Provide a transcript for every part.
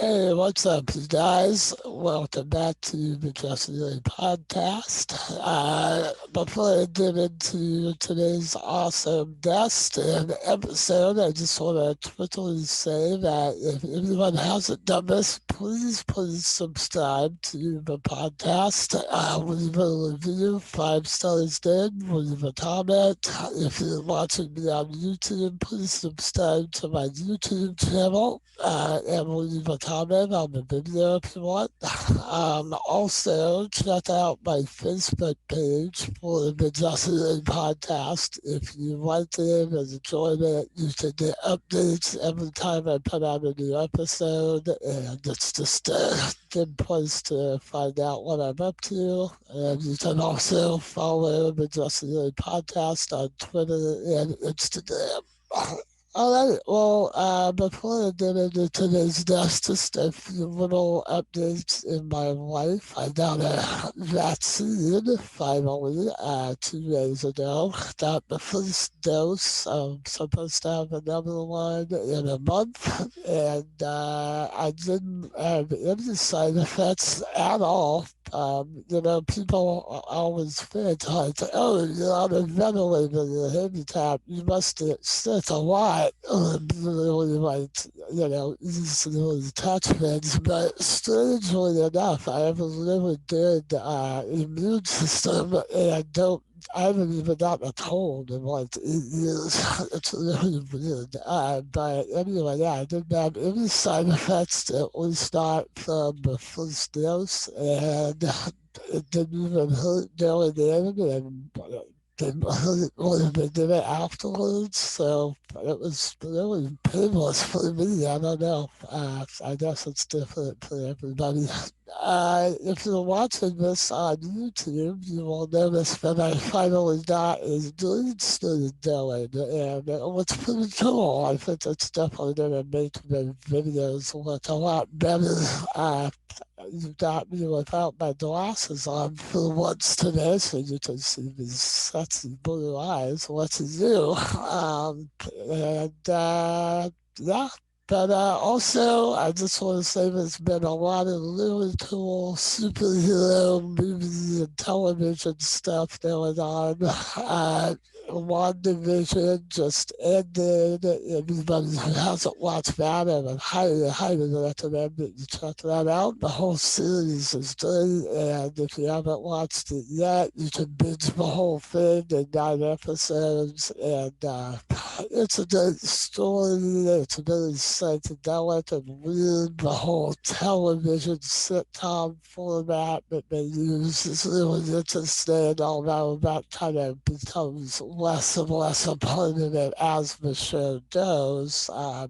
Hey, what's up, you guys? Welcome back to the Just Really podcast. Before I get into today's awesome guest and episode, I just want to quickly say that if anyone hasn't done this, please subscribe to the podcast. Leave a review, 5 stars good, leave a comment. If you're watching me on YouTube, please subscribe to my YouTube channel and leave a comment on the video if you want. Also, check out my Facebook page for the Justin podcast. If you liked it and enjoyed it, you can get updates every time I put out a new episode, and it's just a good place to find out what I'm up to. And you can also follow the Justin podcast on Twitter and Instagram. All right. Well, before I get into today's guest, just a few little updates in my life. I got a vaccine finally 2 days ago. Got the first dose. I'm supposed to have another one in a month, and I didn't have any side effects at all. People always think like, oh, you're on a ventilator, you're handicapped, you must get sick a lot, really like, easily touch things. But strangely enough, I have a really good immune system and I haven't even gotten a cold in like 8 years. It's really weird. But anyway, yeah, I didn't have any side effects, at least not from the first dose, and it didn't even hurt going in, and didn't hurt when they did it afterwards. So it was really painless for me. I don't know. I guess it's different for everybody. If you're watching this on YouTube, you will notice that I finally got a green screen going, and it looks pretty cool. I think it's definitely going to make the videos look a lot better. You got me without my glasses on for once today, so you can see these sexy blue eyes. What you do? And yeah. But also, I just want to say there's been a lot of really cool superhero movie and television stuff going on. WandaVision just ended. Anybody who hasn't watched that, I would highly recommend that you check that out. The whole series is great, and if you haven't watched it yet, you can binge the whole thing in 9 episodes. And it's a great story. It's very psychedelic and weird. The whole television sitcom format that they use is really interesting, although that kind of becomes less and less a part of it as the show goes.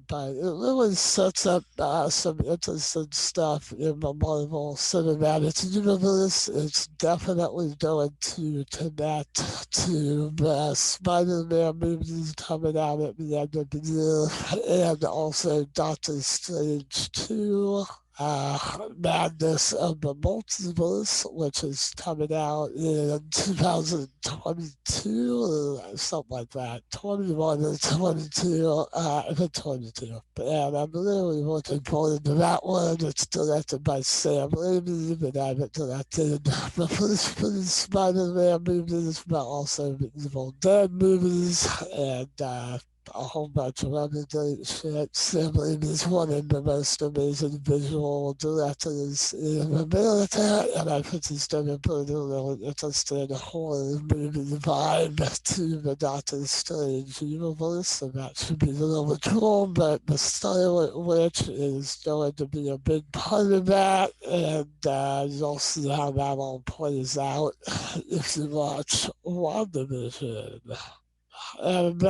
But it really sets up some interesting stuff in the Marvel Cinematic Universe. It's definitely going to connect to the Spider-Man movies coming out at the end of the year, and also Doctor Strange 2. Madness of the Multiverse, which is coming out in 2022 or something like that, 21 or 22, I think 22. And I'm really looking forward to that one. It's directed by Sam Raimi, and I haven't directed the first three Spider-Man movies, but also the Evil Dead movies, and a whole bunch of other great shit. Sam Raimi's one of the most amazing visual directors in America, and I think he's going to bring a really interesting horror movie vibe to the Doctor Strange universe, and that should be really cool. But the Silent Witch is going to be a big part of that, and you'll see how that all plays out if you watch WandaVision. And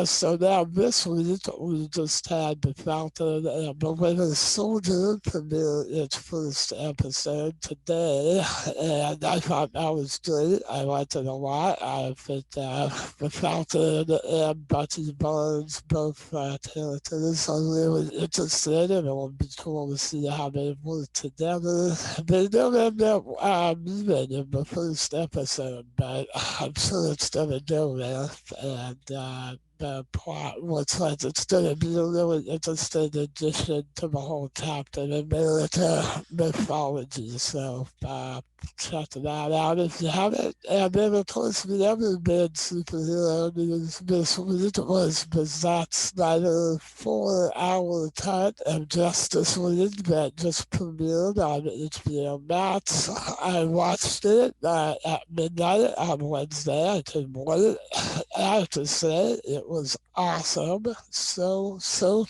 so now this week we just had the Falcon and the Winter Soldier premiere its first episode today, and I thought that was great. I liked it a lot. I think the Falcon and Bucky Barnes, both characters, are really interesting, and it will be cool to see how they work together. They don't end up meeting in the first episode, but I'm sure it's gonna go there. And the plot looks like it's going to be a really interesting addition to the whole Captain America mythology. So check that out if you haven't. And then, of course, the other big superhero news this week was the Zack Snyder 4-hour cut of Justice League that just premiered on HBO Max. I watched it at midnight on Wednesday. I couldn't wait. I have to say, it was awesome. So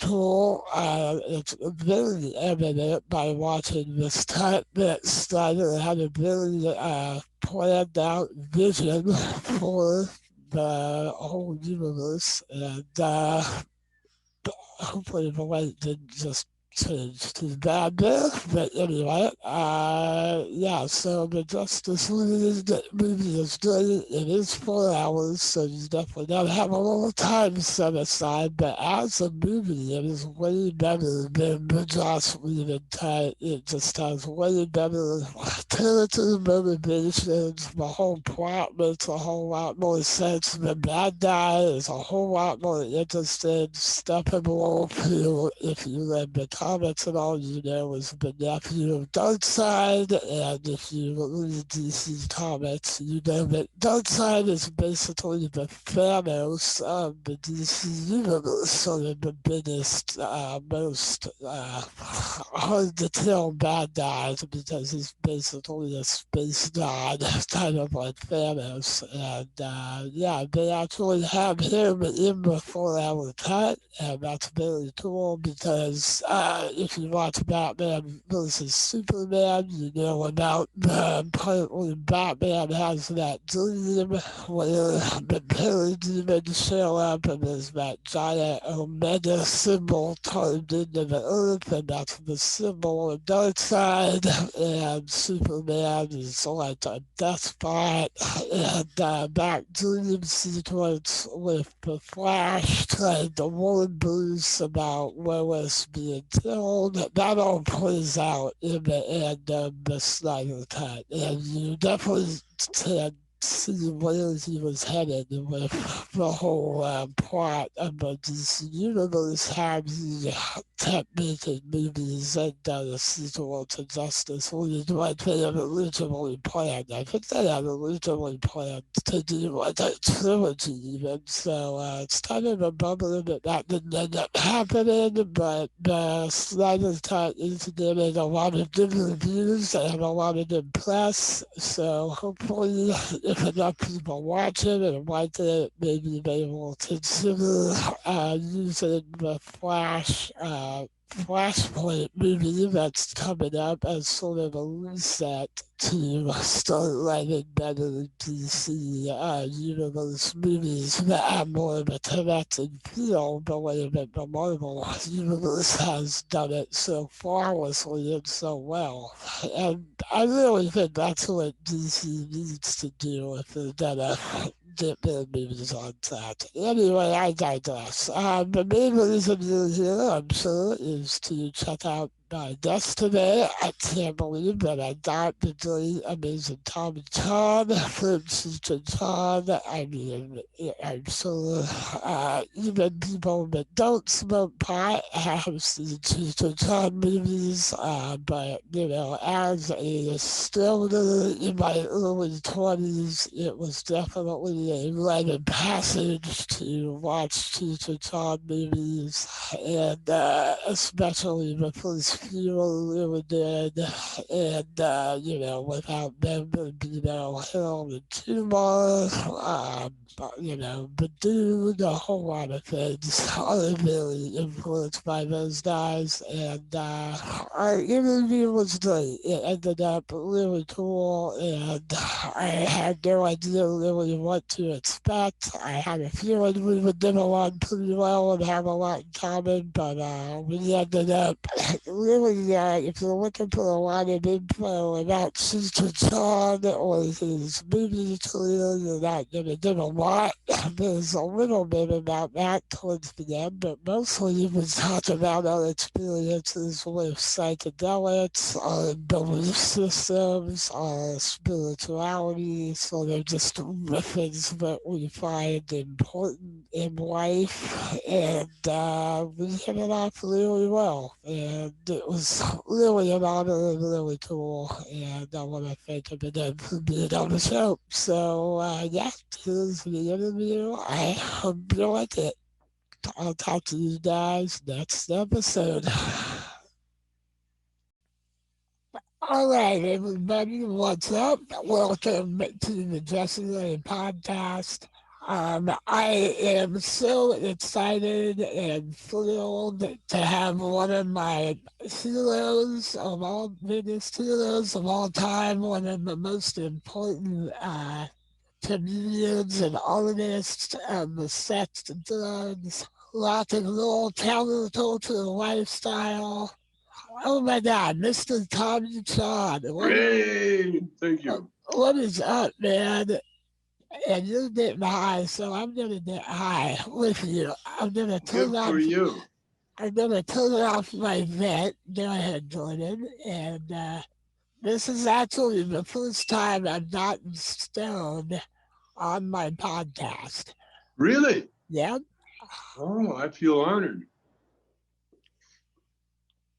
cool. It's very evident by watching this cut that Snyder had a very planned out vision for the whole universe, and hopefully the light didn't just change too bad there. But anyway, yeah, so the Justice League movie is great. It is 4 hours, so you definitely gotta have a little time set aside. But as a movie, it is way better than the Joss Whedon cut. It just has way better character motivations. The whole plot makes a whole lot more sense. The bad guy is a whole lot more interesting. Steppenwolf, who, if you read the comics and all you know, is the nephew of Darkseid, and if you read DC comics, you know that Darkseid is basically the Thanos of the DC universe, sort of the biggest, most hard to kill bad guys because he's basically a space god, kind of like Thanos. And yeah, they actually have him in the 4-hour cut, and that's very cool because if you watch Batman versus Superman, you know about the part where Batman has that dream where the parademons show up and there's that giant Omega symbol carved into the earth, and that's the symbol of Darkseid, and Superman is like a despot, and that dream sequence with the Flash trying to warn Bruce about Lois being killed, that all plays out in the end of the Snyder cut, and you definitely can see where he was headed with the whole plot of the DC Universe, how he kept making movies and done a sequel to Justice League like they had originally planned. I think they had originally planned to do like a trilogy even, so it's kind of a bummer that that didn't end up happening, but the Snyder cut is getting a lot of good reviews and a lot of good press, so hopefully if enough people watch it and like it, maybe they will consider using the Flashpoint movie that's coming up as sort of a reset to start writing better DC universe movies that have more of a connected feel the way that the Marvel universe has done it so flawlessly and so well. And I really think that's what DC needs to do if they're gonna get their movies on track. Anyway, I digress. The main reason you're here, I'm sure, is to check out my guest today. I can't believe that I got the great, amazing Tommy Chong from Cheech Chong. I mean, I'm sure even people that don't smoke pot have seen Cheech Chong movies, but, you know, as a stoner in my early 20s, it was definitely a rite of passage to watch Cheech Chong movies, and especially the first few were really good, and you know, without them, you know, Harold and Kumar, you know, Badu, a whole lot of things are very influenced by those guys, and our interview was great. It ended up really cool, and I had no idea really what to expect. I had a feeling we would get along pretty well and have a lot in common, but we ended up really really, if you're looking for a lot of info about Cheech Chong or his movie career, you're not going to get a lot. There's a little bit about that towards the end, but mostly he was talking about our experiences with psychedelics, our belief systems, our spirituality, sort of just the things that we find important in life. And we hit it off really well. And it was really an honor and really cool. And I want to thank him again for being on the show. So, yeah, here's the interview. I hope you like it. I'll talk to you guys next episode. All right, everybody, what's up? Welcome to the Jesse Ray podcast. I am so excited and thrilled to have one of my biggest heroes of all time, one of the most important comedians and artists of the sex, drugs, rock and roll, counterculture lifestyle. Oh my God, Mr. Tommy Chong. Hey, thank you. What is up, man? And you're getting high, so I'm gonna get high with you. I'm gonna turn Good off. for you. I'm gonna turn off my vent. Go ahead, Jordan. And this is actually the first time I've gotten stoned on my podcast. Really? Yeah. Oh, I feel honored.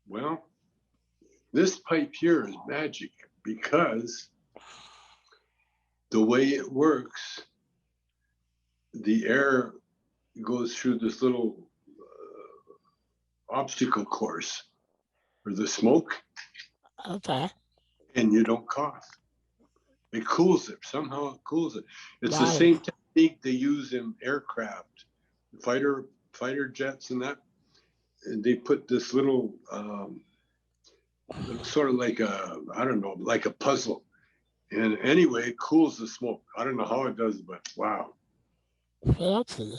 Well, this pipe here is magic because the way it works, the air goes through this little obstacle course for the smoke. Okay. And you don't cough. It cools it. Somehow it cools it. It's Wow. the same technique they use in aircraft, fighter jets and that. And they put this little, sort of like like a puzzle. And anyway, it cools the smoke. I don't know how it does, but wow. Fancy.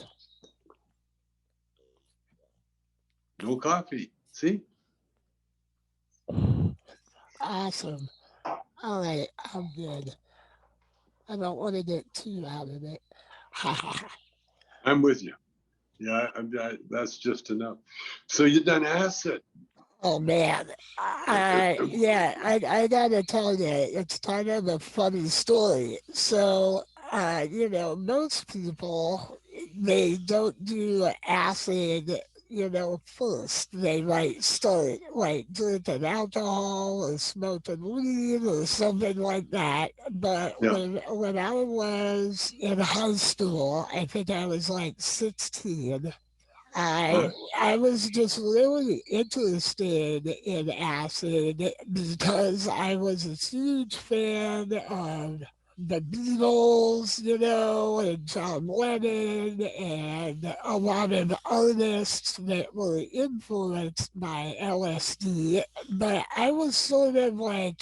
No coffee. See? Awesome. All right, I'm good. I don't want to get too out of it. I'm with you. Yeah, that's just enough. So you done acid? Oh man, yeah, I gotta tell you, it's kind of a funny story. So, most people they don't do acid, first. They might start like drinking alcohol or smoking weed or something like that. But Yeah. when I was in high school, I think I was like 16. I was just really interested in acid because I was a huge fan of the Beatles, and John Lennon, and a lot of artists that were influenced by LSD. But I was sort of like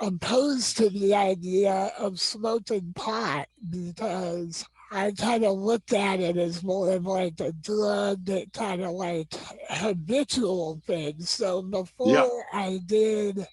opposed to the idea of smoking pot because I kind of looked at it as more of like a drug that kind of like habitual thing. So before I did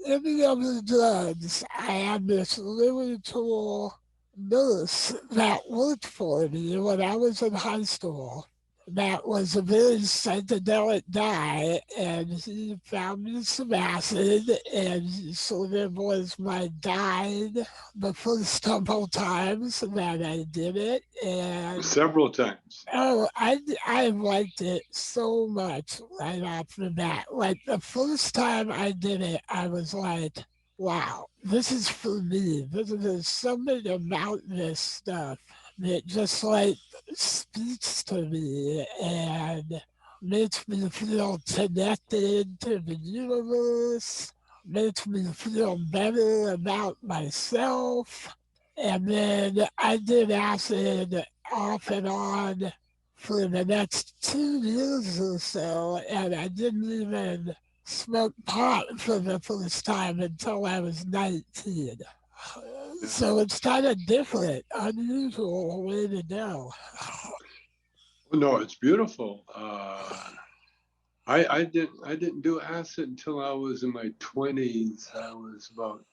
any of the drugs, I had this really cool nurse that worked for me when I was in high school. That was a very psychedelic guy, and he found me some acid, and he sort of was my guide the first couple times that I did it. And Several times. oh, I liked it so much right off the bat. Like the first time I did it, I was like, wow, this is for me. There's something about this stuff that just like speaks to me and makes me feel connected to the universe, makes me feel better about myself. And then I did acid off and on for the next 2 years or so, and I didn't even smoke pot for the first time until I was 19. So it's kind of different, unusual way to go. No, it's beautiful. I didn't do acid until I was in my 20s. I was about,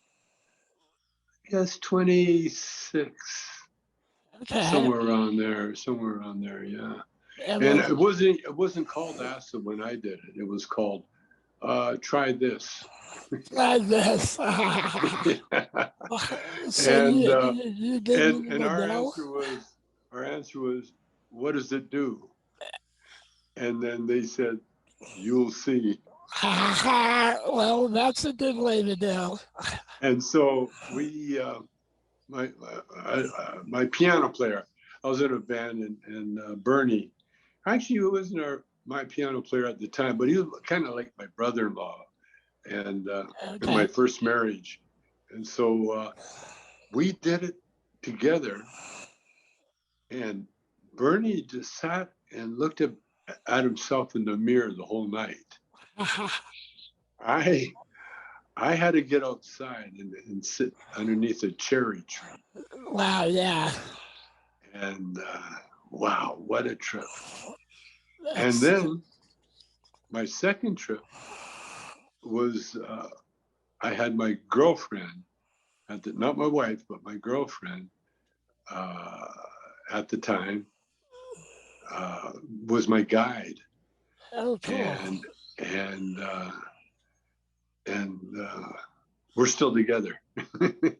I guess, 26, Okay. somewhere around there, yeah. And And was it wasn't called acid when I did it. It was called try this. like this. So and you didn't and even know? our answer was, what does it do? And then they said, you'll see. Well, that's a good way to know. And so we my piano player, I was in a band, and Bernie, actually, he wasn't my piano player at the time, but he was kind of like my brother-in-law, and in my Okay. first marriage. And so we did it together, and Bernie just sat and looked at himself in the mirror the whole night. I I had to get outside and sit underneath a cherry tree. Wow, yeah. And wow, what a trip. And That's then my second trip was I had my girlfriend, not my wife, but my girlfriend uh, at the time was my guide. oh cool. And and uh, and we're still together.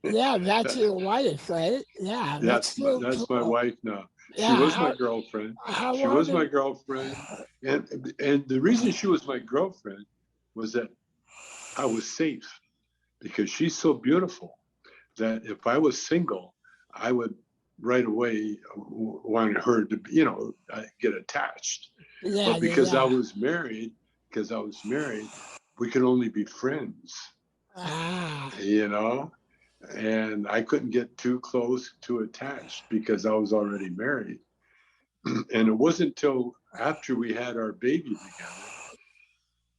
Yeah, that's your wife, right? Yeah, that's so That's my cool. wife now. She Yeah, was my girlfriend. how She long was my did girlfriend, and the reason she was my girlfriend was that I was safe, because she's so beautiful that if I was single, I would right away want her to, get attached. yeah, But yeah, yeah. because I was married, we could only be friends, Ah, you know, and I couldn't get too close, too attached, because I was already married. And it wasn't until after we had our baby together,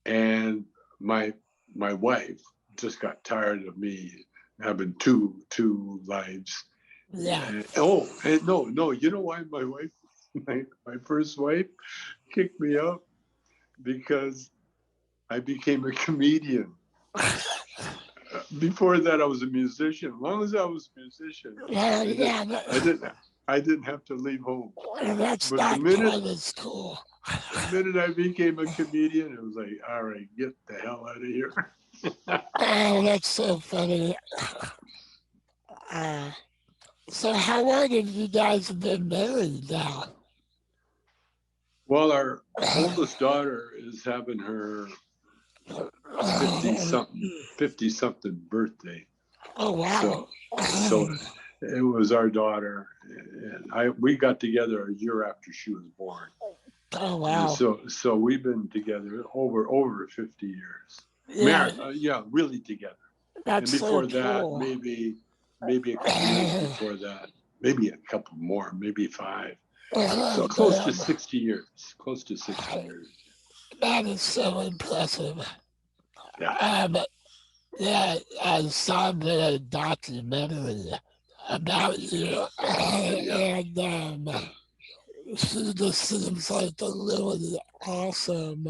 and my my wife just got tired of me having two lives. yeah. And no, you know why my wife, my first wife, kicked me out? Because I became a comedian. Before that, I was a musician. As long as I was a musician, Yeah, I did. yeah, I didn't. I didn't have to leave home. that's But the not minute quite as cool. the minute I became a comedian, it was like, all right, get the hell out of here. Oh, that's so funny. Uh, so how long have you guys been married now? Well, our oldest daughter is having her 50 something birthday. Oh, wow. So, so it was our daughter, and we got together a year after she was born. Oh, And wow. so we've been together over 50 years. Yeah, Married, yeah, really together. And that's so before that, cool. maybe a couple years before that, maybe a couple more, maybe 5. So Oh, close to damn. 60 years. Close to 60 years. That is so impressive. Yeah. Um, yeah, I saw the documentary about you, Yeah. and she just seems like a really awesome,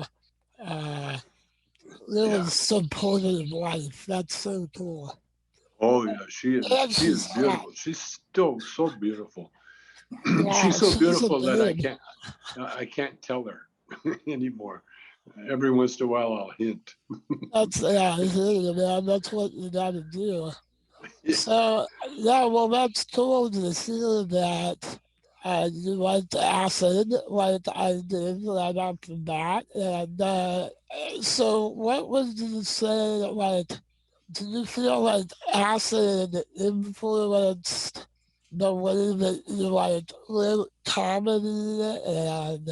uh, really Yeah. supportive wife. That's so cool. Oh yeah. She is. And She is she's hot. beautiful. She's still so beautiful. Yeah, She's so she's a beautiful that babe. I can't tell her anymore. Every once in a while, I'll hint. That's, yeah, I hear you, man. That's what you gotta do. Yeah. So, yeah, well, that's cool to hear that you went acid like I did right off the bat. And so, what would you say, like, do you feel like acid influenced the way that you, like, live comedy and,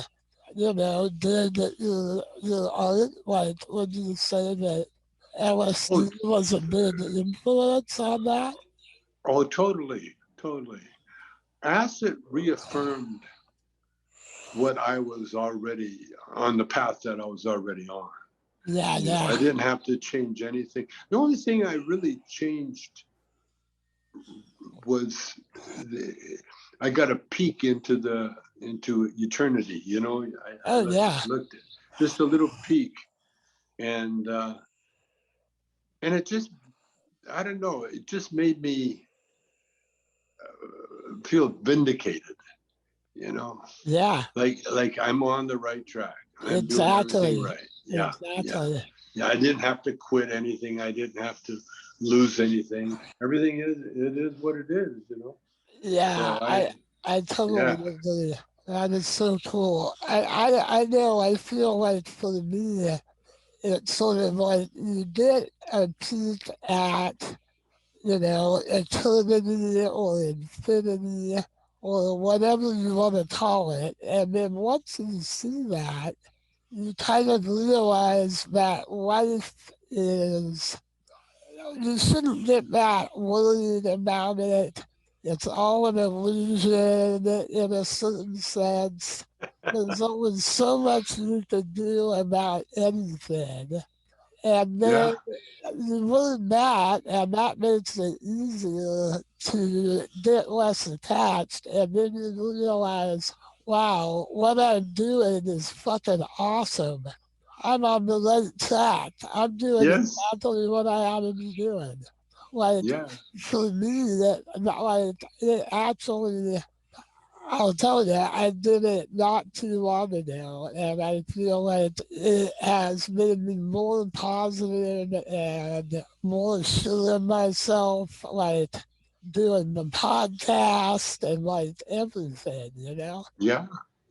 did your art? Like, would you say that Oh, LSD was a big influence on that? oh, totally, totally. Acid reaffirmed what I was already on, the path that I was already on. Yeah, I yeah. didn't have to change anything. The only thing I really changed was I got a peek into eternity. Oh, I yeah. looked just a little peek, and it just, I don't know, it just made me feel vindicated, you know, Yeah, like I'm on the right track. I'm doing everything exactly. right. Yeah, yeah, Exactly. yeah. I didn't have to quit anything. I didn't have to lose anything. Everything is what it is, you know. Yeah, So I, I totally yeah, agree. That is so cool. I know, I feel like for me, it's sort of like you get a peek at, eternity or infinity or whatever you want to call it. And then once you see that, you kind of realize that life is, you shouldn't get that worried about it. It's all an illusion in a certain sense. There's only so much you can do about anything. And yeah, then you learn that, and that makes it easier to get less attached. And then you realize, wow, what I'm doing is fucking awesome. I'm on the right track. I'm doing yes, exactly what I ought to be doing. Like, yeah, for me, it actually, I'll tell you, I did it not too long ago, and I feel like it has made me more positive and more sure of myself, like doing the podcast and like everything. yeah,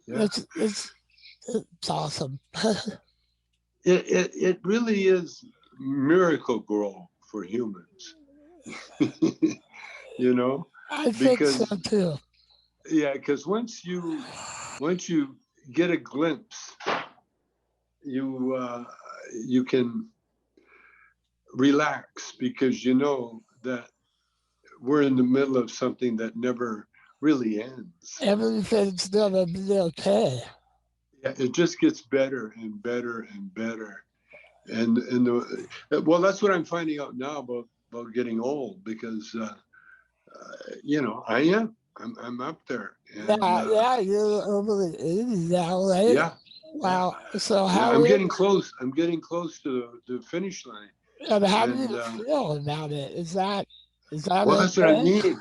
yeah. It's it's it's awesome. It really is miracle grow for humans, you know, I think so because too. yeah, because once you get a glimpse, you can relax because you know that we're in the middle of something that never really ends. Everything's gonna be okay. Yeah, it just gets better and better and better. And well, that's what I'm finding out now about getting old because I am. I'm up there, and Yeah, yeah, you're over the 80 now, right? yeah, yeah, Wow. So yeah. how I'm is getting close. I'm getting close to the finish line, and how do and you feel about it? Is that well, that's what I okay? mean.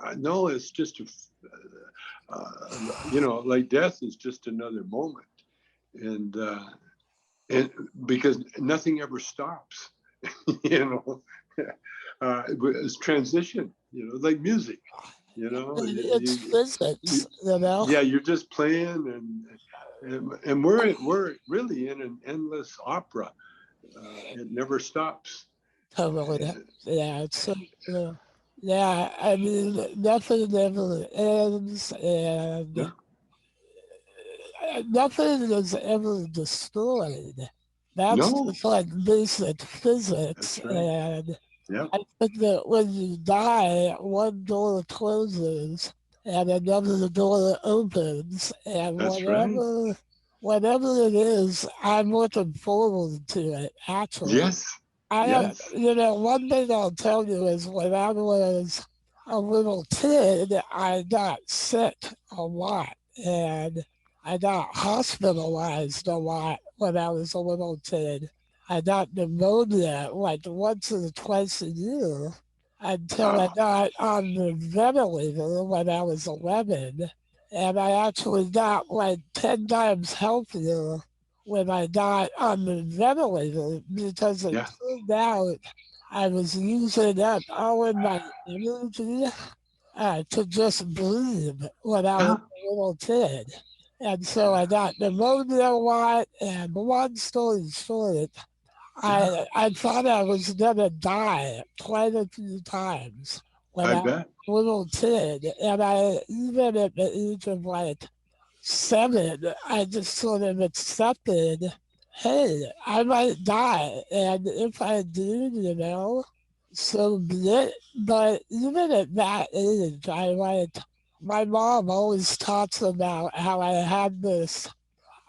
I know it's just like death is just another moment, and and because nothing ever stops, you know. It's transition, like music, It's physics, you know? yeah, you're just playing, and we're really in an endless opera. It never stops. Totally. Uh, Yeah, it's so true. Yeah, I mean, nothing ever ends, and yeah, nothing is ever destroyed. That's no, just like basic physics, that's right. and Yeah, I think that when you die, one door closes and another door opens, and that's right. whatever it is, I'm looking forward to it. Actually, Yes, yes, one thing I'll tell you is when I was a little kid, I got sick a lot, and I got hospitalized a lot when I was a little kid. I got pneumonia like once or twice a year until I wow, got on the ventilator when I was 11. And I actually got like 10 times healthier when I got on the ventilator because it yeah, turned out I was using up all of my energy to just breathe when I was yeah, a little kid. And so I got pneumonia a lot. And long story short, yeah. I thought I was gonna die quite a few times when I I was bet. a little kid. And I, even at the age of like 7, I just sort of accepted, hey, I might die. And if I do, so be it. But even at that age, my mom always talks about how I had this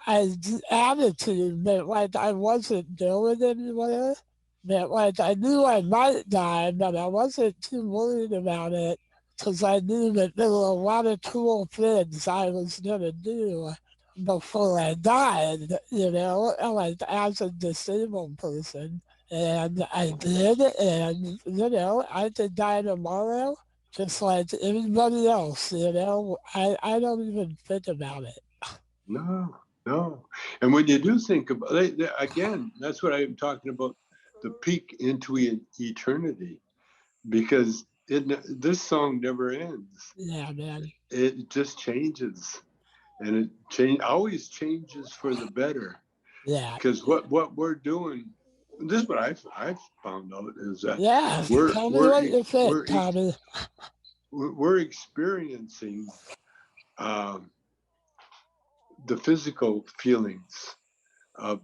attitude that like I wasn't going anywhere, that like I knew I might die, but I wasn't too worried about it because I knew that there were a lot of cool things I was gonna do before I died, like as a disabled person. And I did, and I could die tomorrow just like anybody else, I don't even think about it. No, no. And when you do think about it, again, that's what I'm talking about, the peak into eternity, because this song never ends. Yeah, man. It just changes, and always changes for the better. Yeah. Because what we're doing, this is what I've found out, is that Yeah. we're Tell me we're what you think, Tommy. we're experiencing um, the physical feelings of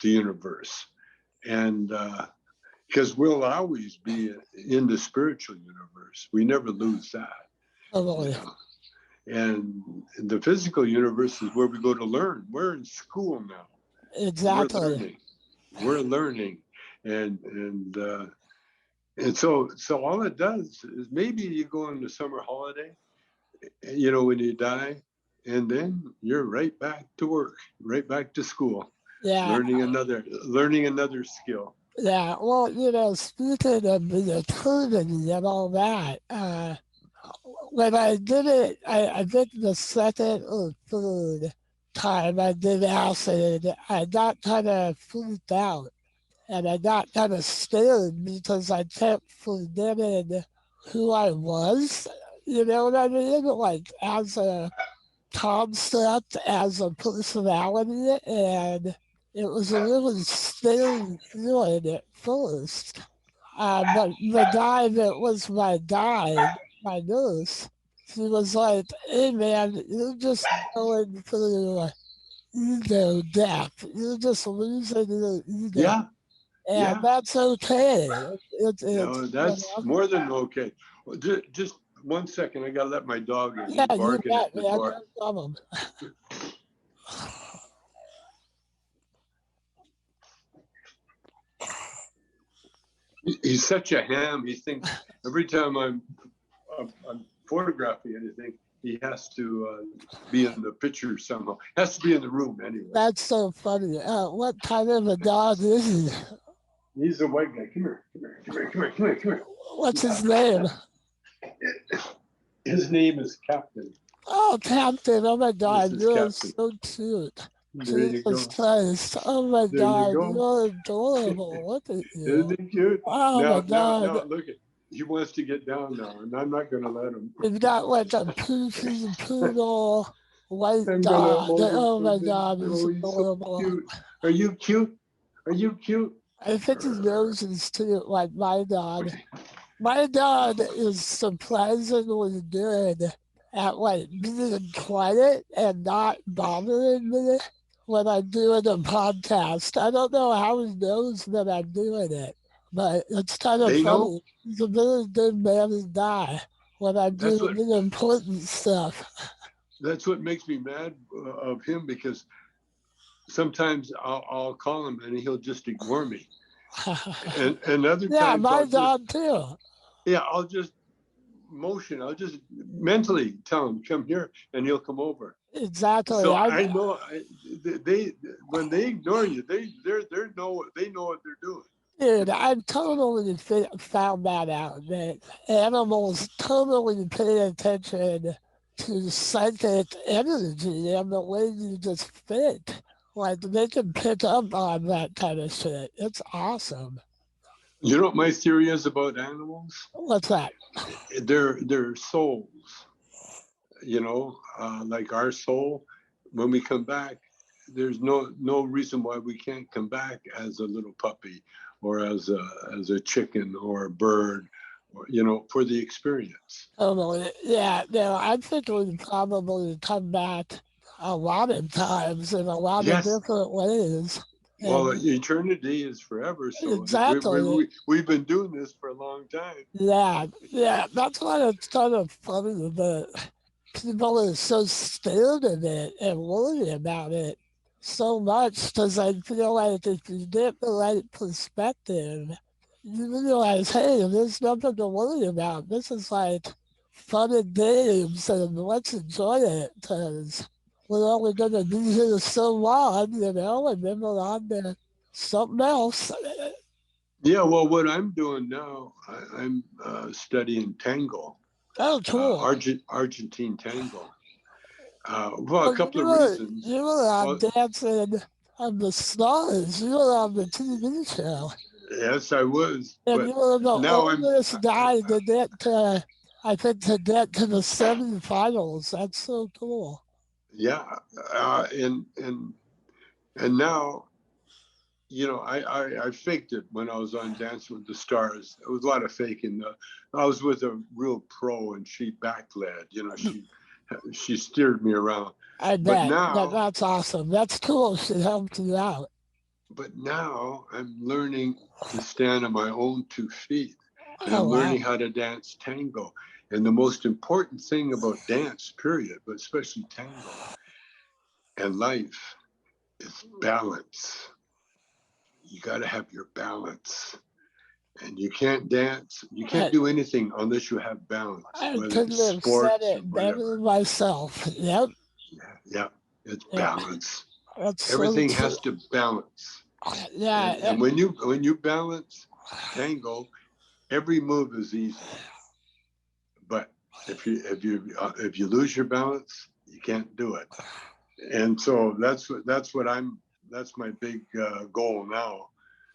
the universe, and because we'll always be in the spiritual universe, we never lose that. Totally. And the physical universe is where we go to learn. We're in school now. Exactly. We're learning, and so all it does is maybe you go on the summer holiday, when you die, and then you're right back to work, right back to school. Yeah. Learning another skill. Yeah. Well, speaking of the eternity and all that, when I did it, I did the second or third time I did acid, I got kind of freaked out and I got kind of scared because I kept forgetting who I was. You know what I mean? Like as a concept, as a personality, and it was a really scary feeling at first. But the guy that was my guide, my nurse, she was like, "Hey man, you're just going through ego death. You're just losing your ego, Yeah, and yeah. that's okay. No, that's more than okay. Well, just 1 second. I gotta let my dog in. Yeah, He's you barking bet, at the man. door. No problem." He's such a ham. He thinks every time I'm photographing anything, he has to be in the picture somehow. Has to be in the room anyway. That's so funny. What kind of a dog is he? He's a white guy. Come here. Come here. What's his name? His name is Captain. Oh, Captain. Oh my God, you're Captain. so cute. There you Jesus go. Christ. Oh my There you God, go. you're adorable. Look at Isn't you. he cute? Oh my God. Now, look at. He wants to get down now, and I'm not going to let him. You've got like a poofy poodle white I'm going to dog. hold him. Oh my God, he's Oh, he's so adorable. cute. Are you cute? Are you cute? I think his nose is too like my dog. My dog is surprisingly good at like being quiet and not bothering me when I'm doing a podcast. I don't know how he knows that I'm doing it, but it's kind of They know. funny. He's a very good manly guy when I'm That's doing what. the important stuff. That's what makes me mad of him, because sometimes I'll call him and he'll just ignore me, and other Yeah, times my dog too. I'll just motion. I'll just mentally tell him, come here, and he'll come over. Exactly. So I know they when they ignore you, they know what they're doing. Dude, I've totally found that out, that animals totally pay attention to psychic energy and the way you just fit. Like, they can pick up on that kind of shit. It's awesome. You know what my theory is about animals? What's that? They're souls. Like our soul, when we come back, there's no reason why we can't come back as a little puppy, or as a chicken or a bird, or, for the experience. Totally. Yeah, no, I think we probably come back a lot of times in a lot of Yes. different ways. Well, And eternity is forever, so exactly. we've been doing this for a long time. Yeah, that's why it's kind of funny that people are so scared of it and worry about it so much, because I feel like if you get the right perspective, you realize, hey, there's nothing to worry about. This is like fun and games, and let's enjoy it, because we're only going to be here so long, and then we're on to something else. Yeah, well, what I'm doing now, I'm studying tango, Oh, cool. Argentine tango. Well, a Well, couple of reasons. you were on Well, Dancing on the Stars. You were on the TV show. yes, I was, And but you were the now oldest guy to get to, I think, to get to the semifinals. That's so cool. yeah, and now, I faked it when I was on Dancing with the Stars. It was a lot of faking. I was with a real pro, and she backled. She steered me around. I But bet. now, That's awesome. That's cool. She helped you out. I'm learning to stand on my own 2 feet, and Oh, I'm wow. learning how to dance tango. And the most important thing about dance, period, but especially tango and life, is balance. You got to have your balance. And you can't dance, you can't I, do anything unless you have balance, I whether it's couldn't have said sports or it better whatever. myself. Yep. Yeah, it's Yeah. balance. That's so Everything true. has to balance. Yeah. And when you balance tango, every move is easy. But if you lose your balance, you can't do it. And so that's my big goal now.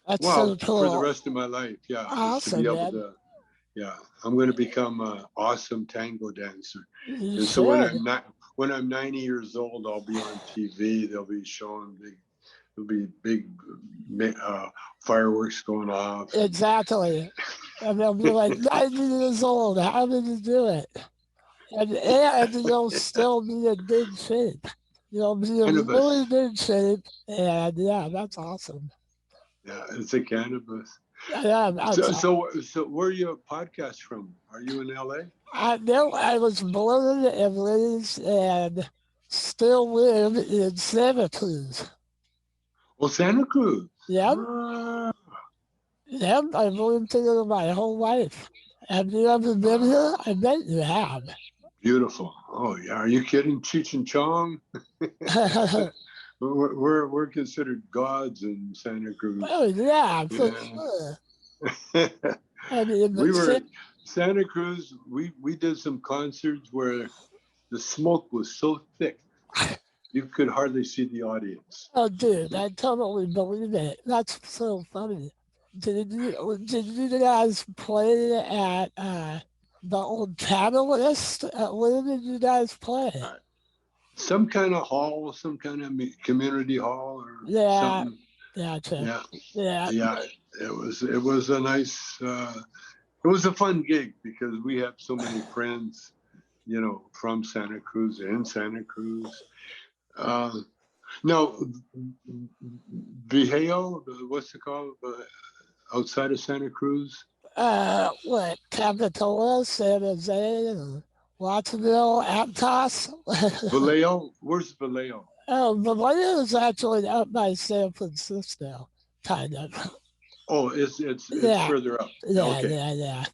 That's so Well, for the cool. rest of my life, yeah, is to be Awesome, able man. to. Yeah, I'm going to become an awesome tango dancer. You And so when should. I'm not when I'm 90 years old, I'll be on TV. They'll be showing there'll be big fireworks going off. Exactly. And they'll be like 90 years old. How did you do it? And you'll still be in good shape. You'll be in really Cannabis. good shape. And yeah, that's awesome. Yeah, it's a cannabis. Yeah, that's So where are you podcast from? Are you in LA? I know I was born and raised and still live in Santa Cruz. Well, Santa Cruz. Yep, Ah, yep, I've lived here my whole life. Have you ever been here? I bet you have. beautiful. Oh yeah, are you kidding? Cheech and Chong. We're considered gods in Santa Cruz. Oh, yeah, for Yeah. sure. I mean, We were Santa Cruz. We did some concerts where the smoke was so thick you could hardly see the audience. oh, dude, I totally believe it. That's so funny. Did you guys play at the old Catalyst? Where did you guys play? Uh, some kind of hall, some kind of community hall or Yeah, something. gotcha. Yeah, Yeah, yeah. It was a nice. It was a fun gig because we have so many friends, from Santa Cruz and Santa Cruz. Uh, now, Viejo, what's it called? Outside of Santa Cruz? what, Capitola, San Jose, and Watsonville, Aptos? Vallejo? Where's Vallejo? Oh, the one is actually up by San Francisco, kind of. Oh, it's Yeah, further up. yeah, Okay. yeah, yeah.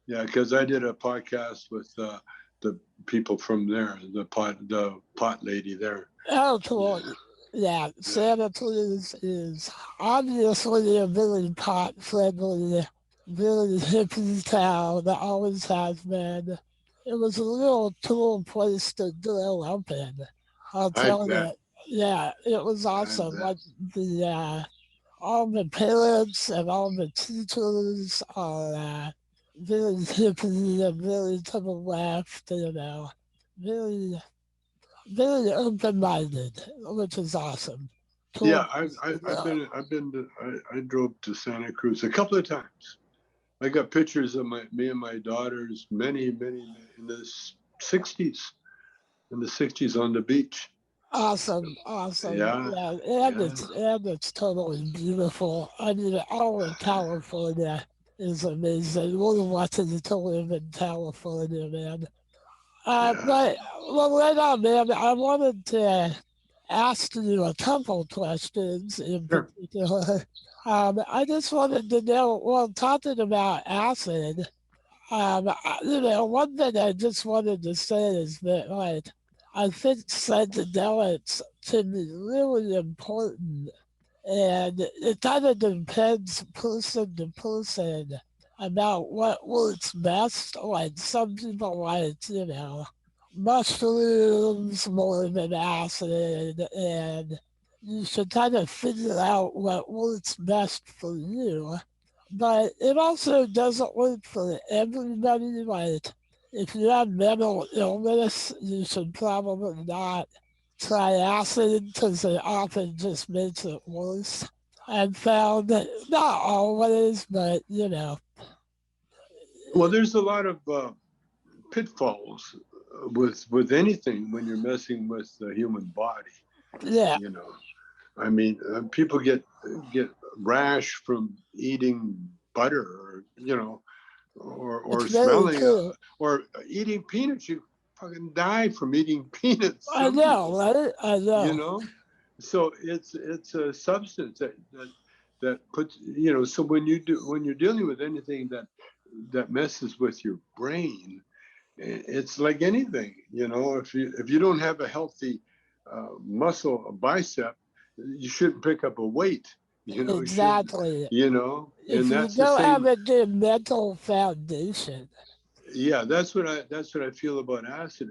Yeah, because I did a podcast with the people from there, the pot lady there. Oh, Yeah, cool. Yeah, yeah, Santa Cruz is obviously a very pot friendly, very hippie town that always has been. It was a real cool place to grow up in. I'll I tell you. bet. Yeah, it was I awesome. bet. Like all the parents and all the teachers are very hippie and very to the left, very very open-minded, which is awesome. Yeah, Cool. I drove to Santa Cruz a couple of times. I got pictures of me and my daughters, many in the '60s, on the beach. Awesome, awesome. Yeah, Yeah, yeah, and it's totally beautiful. I mean, all of California is amazing. We're lucky to live in California, man. yeah. But well, right on, man. I wanted to ask you a couple questions in Sure. particular. I just wanted to know. Well, talking about acid, one thing I just wanted to say is that, like, I think psychedelics can be really important, and it kind of depends person to person about what works best. Like some people like, mushrooms more than acid, and you should kind of figure out what works best for you. But it also doesn't work for everybody. Like, if you have mental illness, you should probably not try acid because it often just makes it worse. I've found that not always, but Well, there's a lot of pitfalls with anything when you're messing with the human body. yeah, You know, I mean, people get rash from eating butter, or or it's very smelling, true. or eating peanuts. You fucking die from eating peanuts. I Some know, people, right? I you know. know. So it's a substance that puts, so when you're dealing with anything that messes with your brain, it's like anything, if you don't have a healthy muscle, a bicep, you shouldn't pick up a weight, you shouldn't, Exactly. If and you that's the don't have same. a good mental foundation, Yeah, that's what I feel about acid.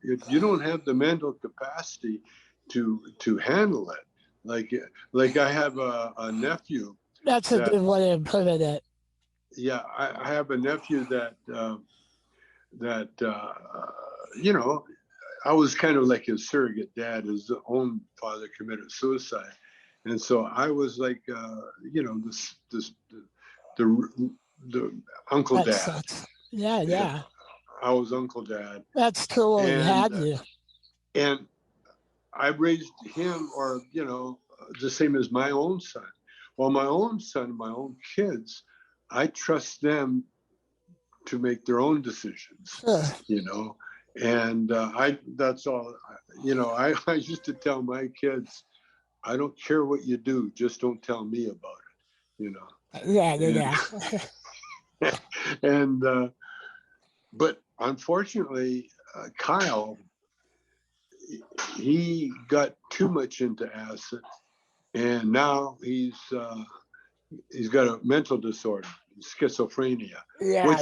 If you don't have the mental capacity to handle it, like like I have a nephew that's a that, good way of putting it. yeah, I have a nephew that you know I was kind of like his surrogate dad. His own father committed suicide, and so I was like, this the uncle That dad. sucks. Yeah, Yeah, yeah. I was uncle dad, That's cool he and had you. and I raised him, or the same as my own son. Well, my own son, my own kids, I trust them to make their own decisions, Sure. you know. And I that's all. I used to tell my kids, I don't care what you do, just don't tell me about it, Yeah, and yeah. and but unfortunately, Kyle, he got too much into acid, and now he's got a mental disorder, schizophrenia, Yeah,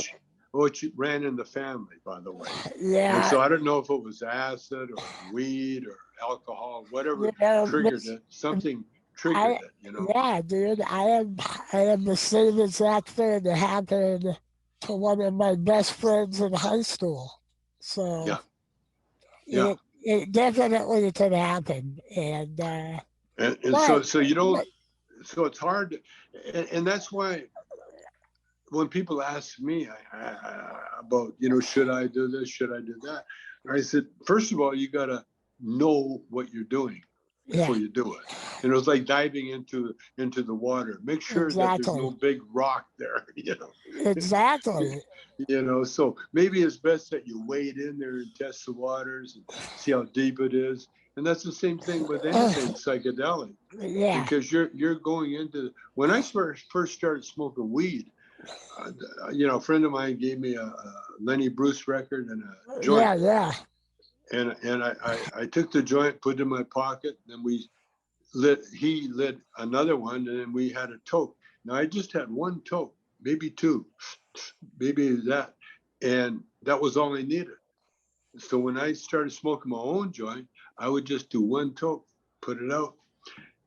which ran in the family, by the way. And yeah. so I don't know if it was acid or weed or alcohol, whatever triggered Miss, it. Something I, triggered it. yeah, dude, I am the same exact thing that happened to one of my best friends in high school. So Yeah, yeah. it definitely can happen. And, And but, so you don't. but So it's hard, and that's why when people ask me about, should I do this, should I do that, I said, first of all, you got to know what you're doing yeah, before you do it. And it was like diving into the water. Make sure that there's no exactly. big rock there, Exactly. So maybe it's best that you wade in there and test the waters and see how deep it is. And that's the same thing with anything psychedelic, Yeah. because you're going into, when I first started smoking weed, a friend of mine gave me a Lenny Bruce record and a joint, Yeah, yeah. and I took the joint, put it in my pocket, and he lit another one, and then we had a toke. Now I just had one toke, maybe two, maybe that, and that was all I needed. So when I started smoking my own joint, I would just do one toke, put it out,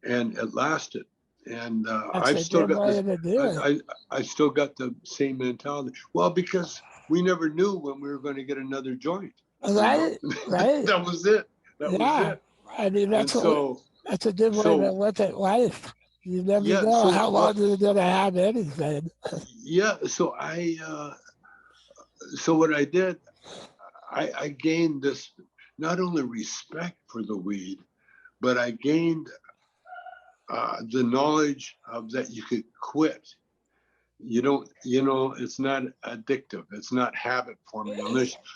and it lasted. And That's I've a still good got way this. to do it. I still got the same mentality. Well, because we never knew when we were going to get another joint. Right? Right? That was it. That was Yeah. it. I mean, And that's a good way to so look at life. You never yeah. know So how long what? you're going to have anything. Yeah. So what I did, I gained this, not only respect for the weed, but I gained the knowledge of that you could quit. You don't, it's not addictive. It's not habit forming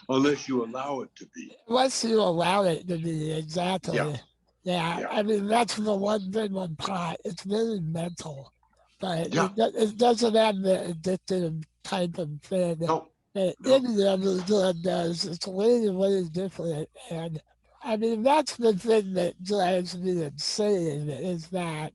unless you allow it to be. Once you allow it to be, Yeah, exactly. Yeah, yeah, I mean, that's the one thing with pot. It's very mental, but yeah. it doesn't have the addictive type of thing No, that no. any other drug does. It's way, way different. And I mean, that's the thing that drives me insane is that,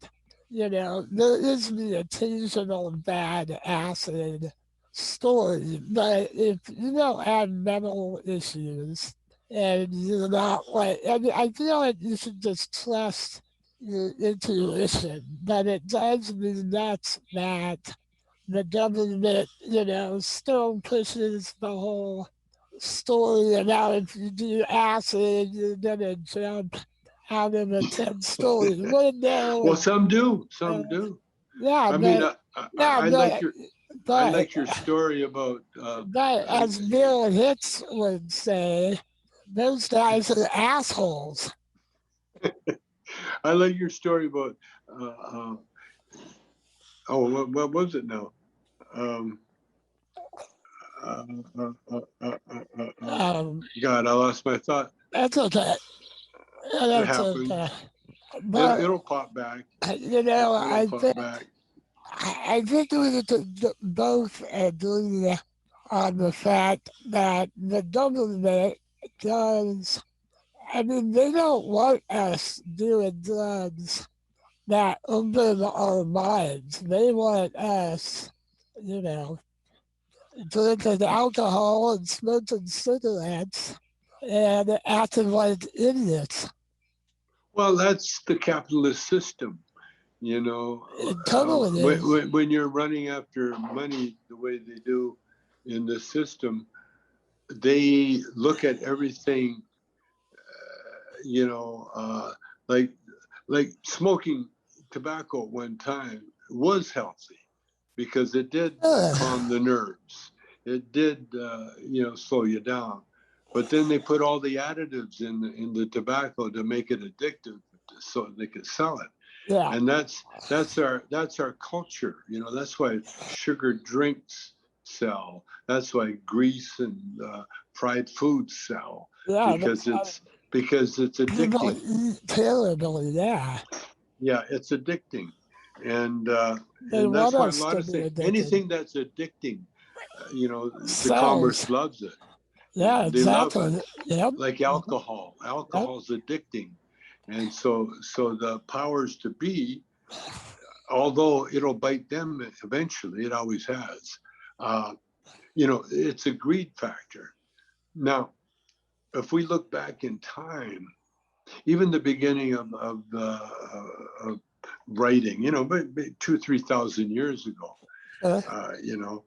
there is the occasional bad acid story, but if you don't have mental issues and you're not like, I mean, I feel like you should just trust your intuition, but it drives me nuts that the government, still pushes the whole story about if you do acid, you're gonna jump out of a 10-story window. Well, And, some do, uh, some do. yeah, I mean, but yeah, I like but your I but like your story about but as Bill Hicks would say, those guys are assholes. I like your story about uh, uh, what was it now? Um, uh, uh, uh, uh, uh, Um, God, I lost my thought. that's okay. It That's okay. happens. But It'll pop back. It'll I pop think back. I think we could both agree on the fact that the government does. I mean, they don't want us doing drugs that open our minds. They want us, you know, drinking alcohol and smoking cigarettes and acting like idiots. Well, that's the capitalist system. You know, It totally is. when you're running after money the way they do in the system, they look at everything, you know, like smoking tobacco at one time was healthy because it did calm the nerves. It did, slow you down. But then they put all the additives in the tobacco to make it addictive, so they could sell it. Yeah. And that's our culture. You know, that's why sugar drinks sell. That's why grease and fried foods sell Yeah. because it's People addicting. eat terribly. Yeah. Yeah, it's addicting, and They want that's why a us lot to of be things, addicted. anything that's addicting, the Cells. commerce loves it. Yeah, They love it, exactly. Yep. like alcohol. Yep. Alcohol's addicting, and so the powers to be, although it'll bite them eventually, it always has. Uh, it's a greed factor. Now, if we look back in time, even the beginning of writing, but 2,000 3,000 years ago, Uh, uh, you know,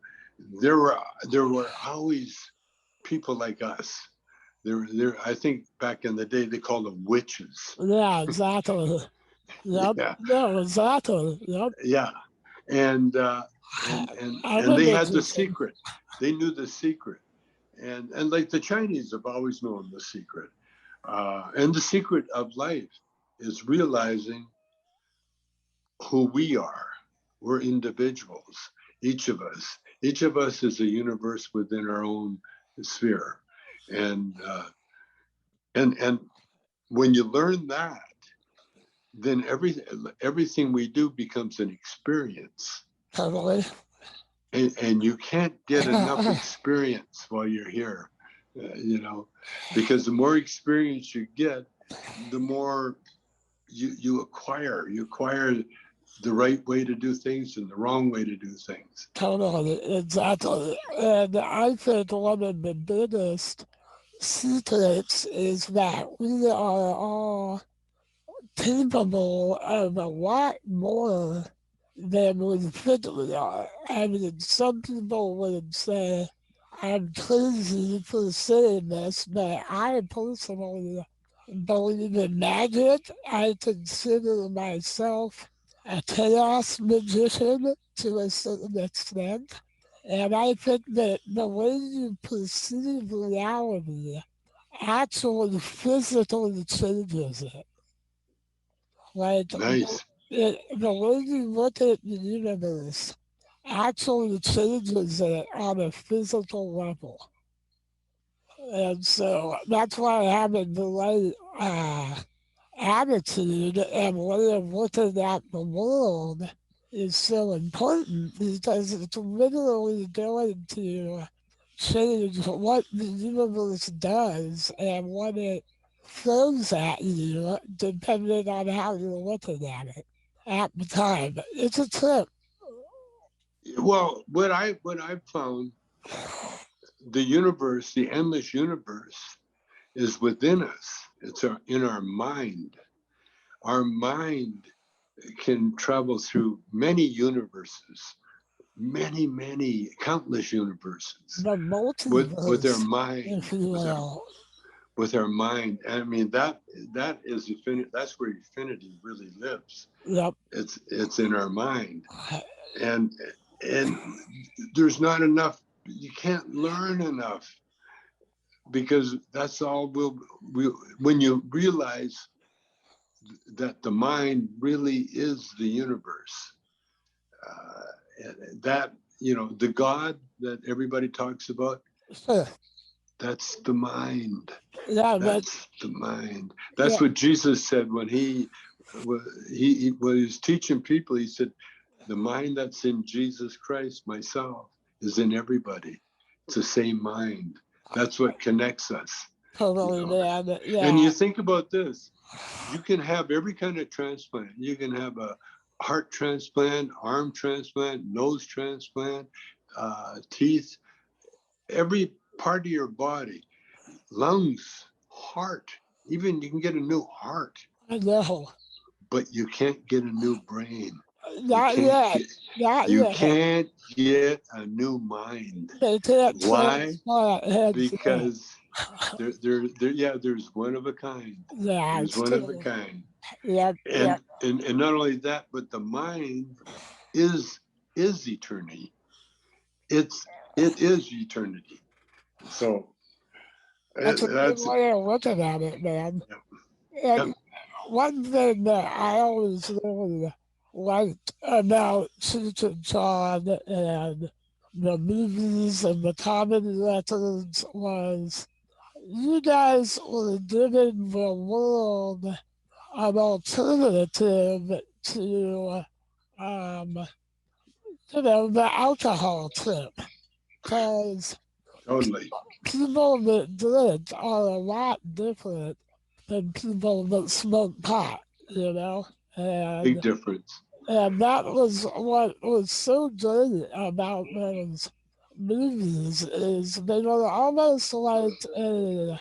there were there were always people like us. There. I think back in the day they called them witches. yeah, exactly. Yep. Yeah, No, exactly. Yep. yeah, and uh, I'm and a they bit had the thinking. secret. They knew the secret, and like the Chinese have always known the secret. And the secret of life is realizing who we are. We're individuals, each of us. Each of us is a universe within our own sphere, and and when you learn that, then everything we do becomes an experience, Totally. and you can't get enough experience while you're here, because the more experience you get, the more you acquire. You acquire the right way to do things and the wrong way to do things. Totally. Exactly. And I think one of the biggest secrets is that we are all capable of a lot more than we think we are. I mean, some people would say I'm crazy for saying this, but I personally believe in magic. I consider myself a chaos magician to a certain extent. And I think that the way you perceive reality actually physically changes it. Like Nice. the way you look at the universe actually changes it on a physical level. And so that's why having the right attitude and way of looking at the world is so important because it's literally going to change what the universe does and what it throws at you depending on how you're looking at the time. It's a trip. Well, what I found, the universe, the endless universe, is within us. It's in our mind. Our mind can travel through many universes, many, countless universes, The with our multiverse, mind, if you with our will. with our mind. And I mean that is infinity. That's where infinity really lives. Yep. It's in our mind, and and there's not enough. You can't learn enough, because that's all we when you realize that the mind really is the universe. That, the God that everybody talks about, Sure. that's the mind. Yeah, but That's the mind. yeah, That's what Jesus said when he was teaching people. He said, "The mind that's in Jesus Christ, myself, is in everybody. It's the same mind. That's what connects us." You totally, know. man. And you Yeah. think about this: you can have every kind of transplant. You can have a heart transplant, arm transplant, nose transplant, teeth, every part of your body, lungs, heart. Even you can get a new heart, I know. but you can't get a new brain. You Not can't yet. get Not you yet. can't get a new mind. They can't Why? transplant heads yet. Because there's one of a kind. Yeah, There's it's one of a true. kind. Yep, yep. And not only that, but the mind is eternity. It is eternity. So That's a good that's way of looking at it, man. yeah. And one thing that I always really liked about Cheech and Chong and the movies and the comedy records was you guys were giving the world an alternative to, um, the alcohol trip. Because Totally. people that drink are a lot different than people that smoke pot, you know? Big And difference. and that was what was so great about those movies is they were almost like it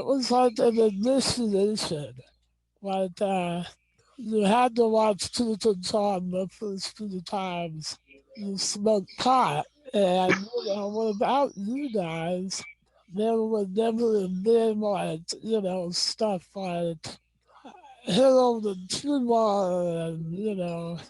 was like an initiation. Like you had to watch Cheech and Chong the first few times you smoked pot. And without you guys, there would never have been like, stuff like Harold and Kumar and,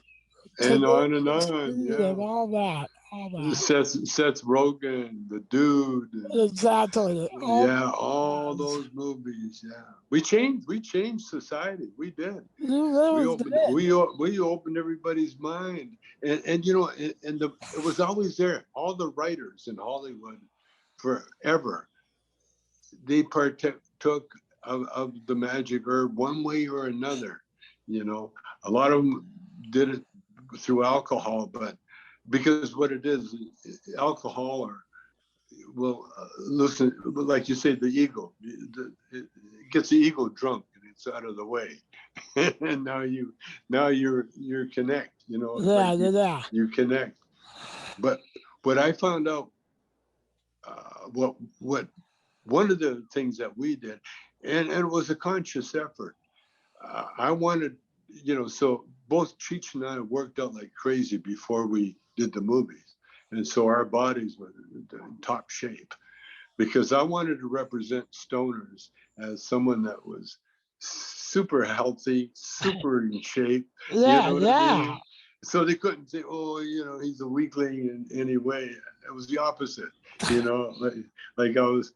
And on and Tenacious on. D Yeah. and all that. All that. Seth Rogen, the dude, and Exactly. All yeah, all those. those movies. Yeah, we changed society. We did. You We really opened did. we opened everybody's mind, and it was always there. All the writers in Hollywood forever, they partook of the magic herb one way or another. A lot of them did it through alcohol, but because what it is, alcohol or listen, like you say, the ego, it gets the ego drunk and it's out of the way. And now you're connect, like Yeah, yeah. you connect. But what I found out, what one of the things that we did, and it was a conscious effort. I wanted, so both Cheech and I worked out like crazy before we did the movies. And so our bodies were in top shape, because I wanted to represent stoners as someone that was super healthy, super in shape. You Yeah, know what I yeah. mean? So they couldn't say, "Oh, he's a weakling in any way." It was the opposite. Like I was,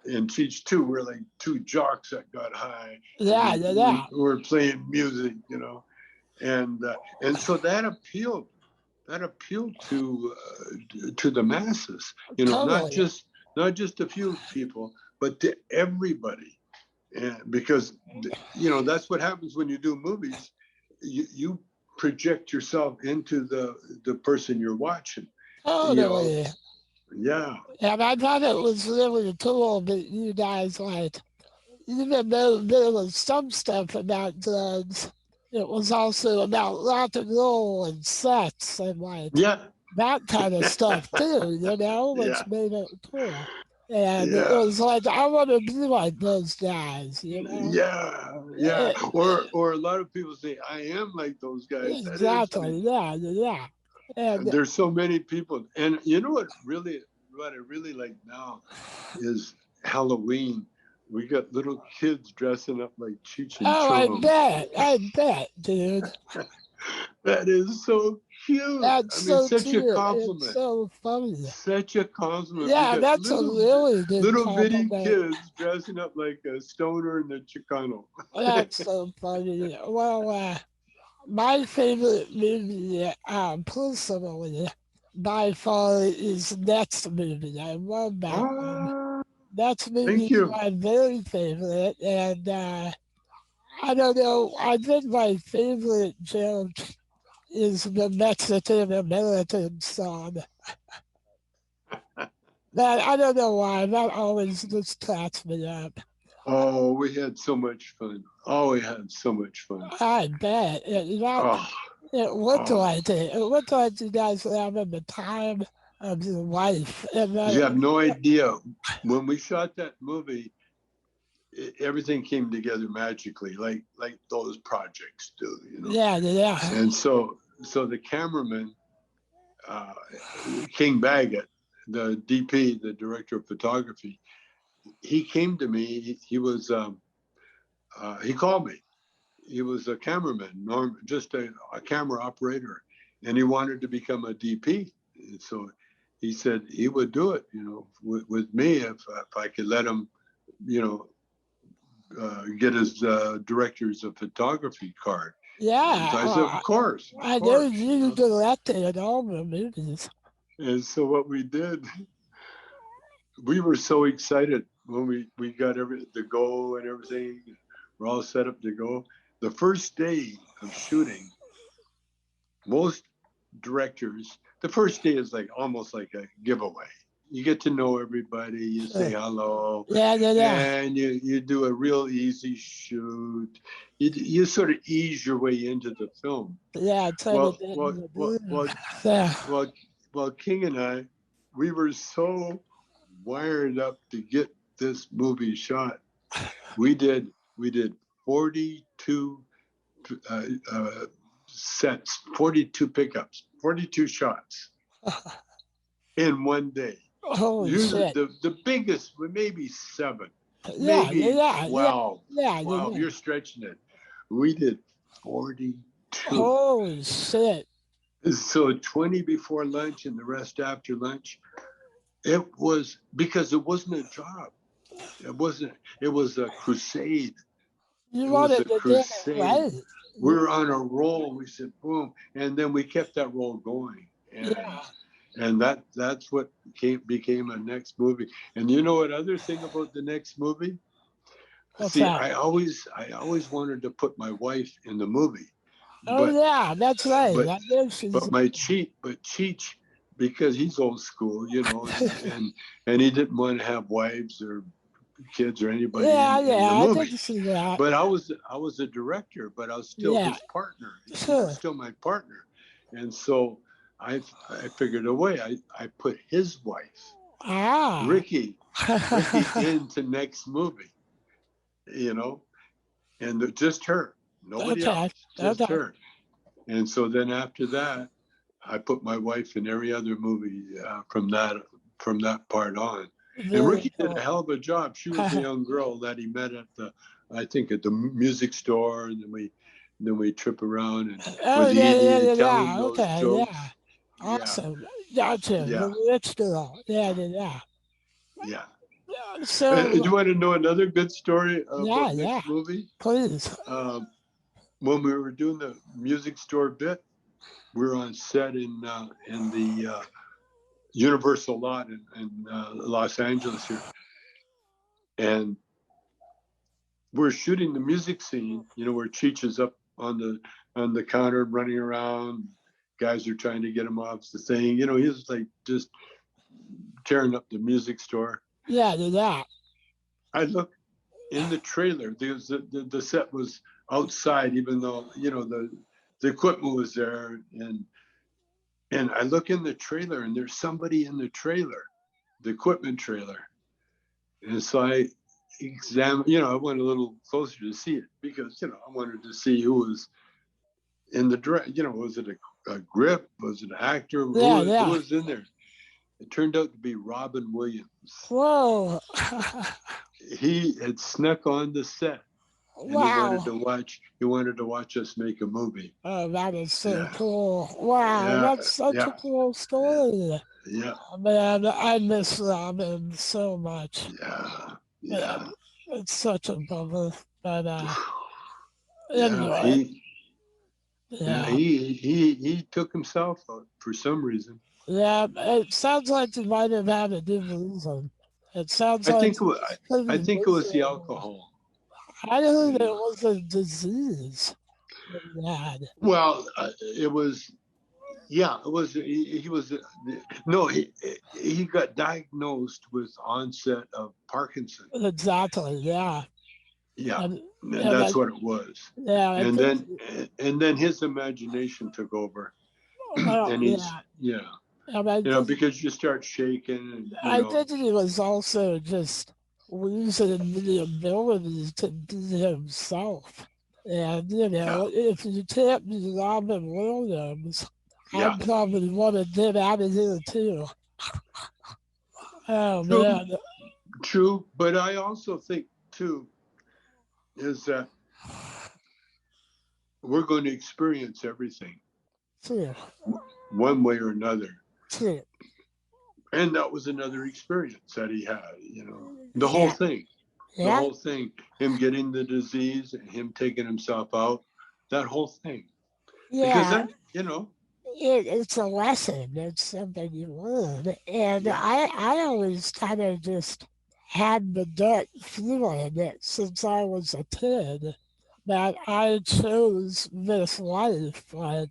and Cheech too. We're like two jocks that got high, and Yeah, we yeah, we yeah. were playing music, and so that appealed. That appealed to the masses, not Totally. just a few people, but to everybody. And because that's what happens when you do movies. You project yourself into the person you're watching. You know, Totally. yeah, And I thought it was really cool that you guys like even though there was some stuff about drugs, it was also about rock and roll and sex and like Yeah. that kind of stuff too, which Yeah. made it cool. And it Yeah. was like, I want to be like those guys. Yeah. Yeah. Eh, Or a lot of people say, I am like those guys. That is, I exactly, mean, yeah. And there's so many people. And you know what I really like now is Halloween. We got little kids dressing up like Cheech and oh, Chong. I bet, dude. That is so cute. That's I mean, so such a cute. It's compliment. so funny. Such a compliment. We Yeah, got that's a really good little bitty compliment. kids dressing up like a stoner and a Chicano. That's so funny. Well, my favorite movie, personally, by far, is Next Movie. I love that one. Ah, Next Movie thank is you. my very favorite, and I don't know. I think my favorite joke is the Mexican American song. That I don't know why. That always just cracks me up. Oh, we had so much fun. Oh, we had so much fun. I bet Oh, it looked oh. like it. It looked like you guys were having the time of your life, and You have then no idea. When we shot that movie, everything came together magically, like those projects do. yeah. And so the cameraman, uh, King Baggett, the DP, the director of photography, he came to me. He called me. He was a cameraman, just a camera operator, and he wanted to become a DP. And so he said he would do it, with me if I could let him, you know, get his director's of photography card. And Yeah, so I said, of I know course. you directed in all the movies. And so what we did, we were so excited when we got the go and everything. We're all set up to go. The first day of shooting, most directors, the first day is like almost like a giveaway. You get to know everybody, you say Sure. hello, Yeah. and you do a real easy shoot. You sort of ease your way into the film. Yeah, trying to Well, get in well, the well, groove. well, Yeah. well, well, King and I, we were so wired up to get this movie shot. We did 42 uh, uh, sets, 42 pickups, 42 shots in one day. Holy Usually shit. the biggest, maybe 7, Yeah, maybe yeah. 12. Wow, Yeah. you're stretching it. We did 42. Holy shit. So 20 before lunch and the rest after lunch. It was because it wasn't a job. It wasn't, it was a crusade. You It was wanted a to get it crusade. right. We were on a roll. We said boom, and then we kept that roll going, Yeah. and that's what became a next movie. And you know what other thing about the next movie? What's See, that? I always wanted to put my wife in the movie, Oh but yeah, that's right. but I know she's but Cheech, because he's old school, and he didn't want to have wives or kids or anybody in the I did movie. see that. But I was a director, but I was still Yeah. his partner. He was Sure. still my partner, and so I figured a way. I put his wife, Ah. Ricky, into next movie, you know, and just her, nobody Okay. else, just Okay. her. And so then after that, I put my wife in every other movie from that part on. And Very Ricky did a cool. hell of a job. She was a young girl that he met I think at the music store, and then we trip around and Oh with Edie and telling yeah. those Okay, yeah. jokes. Yeah, Awesome. Gotcha. yeah, The rich girl. Yeah. yeah. Do So you want to know another good story about yeah. next movie? Please. Um, when we were doing the music store bit, we were on set in the Universal lot in Los Angeles here, and we're shooting the music scene. Where Cheech is up on the counter running around. Guys are trying to get him off the thing. He's like just tearing up the music store. Yeah. I look in the trailer. The set was outside, even though, you know, the equipment was there. And I look in the trailer and there's somebody in the trailer, the equipment trailer. And so I examined, you know, I went a little closer to see it because, you know, I wanted to see who was in the direct, you know, was it a grip? Was it an actor? Yeah, Who yeah. was in there? It turned out to be Robin Williams. Whoa. He had snuck on the set and Wow. he wanted to watch us make a movie. Oh, that is so Yeah. cool. Wow, Yeah. that's such a Yeah. cool story. Yeah. Oh, man, I miss Robin so much. Yeah. Man, Yeah. it's such a bummer. But Yeah. anyway, yeah. He took himself out for some reason. Yeah, it sounds like you might have had a good reason. It sounds I like think it he was, was I pretty think it was the miserable. alcohol. I heard it Yeah. was a disease that he had. Well, it was. Yeah, it was. He was. No, he got diagnosed with onset of Parkinson. Exactly, yeah. Yeah, And, and and that's I, what it was. yeah, I think, And then his imagination took over, well, and he's yeah. yeah, And I you know, think because you start shaking, and you I know, think he was also just losing the ability to be himself. And, you yeah, know, if you can't be Robin Williams, I yeah, probably want to get out of here too. Oh, true, man. true. But I also think too is that we're going to experience everything True, one way or another. true. And that was another experience that he had, you know, Yeah, the yeah, whole thing, him getting the disease, him taking himself out, that whole thing. Because yeah. then, you know, It's a lesson. It's something you learn. And yeah, I always kind of just had the gut feeling that since I was a kid that I chose this life, like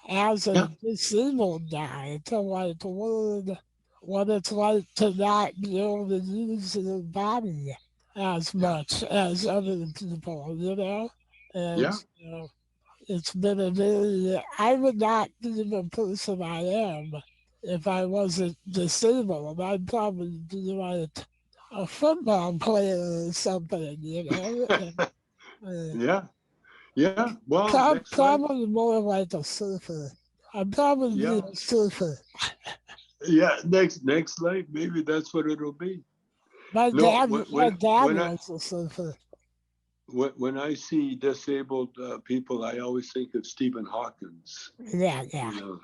as a yeah, disabled guy, to like learn what it's like to not be able to use your body as yeah, much as other people, you know? And yeah. so it's been a very, I would not be the person I am if I wasn't disabled. I'd probably be like a football player or something, you know? And, Yeah, yeah. Well, next life, probably more like a surfer. I'd probably be yeah, a surfer. yeah. Next life, maybe that's what it'll be. My No, dad, my dad when I was a surfer. when I see disabled people, I always think of Stephen Hawkins. Yeah, yeah. You know,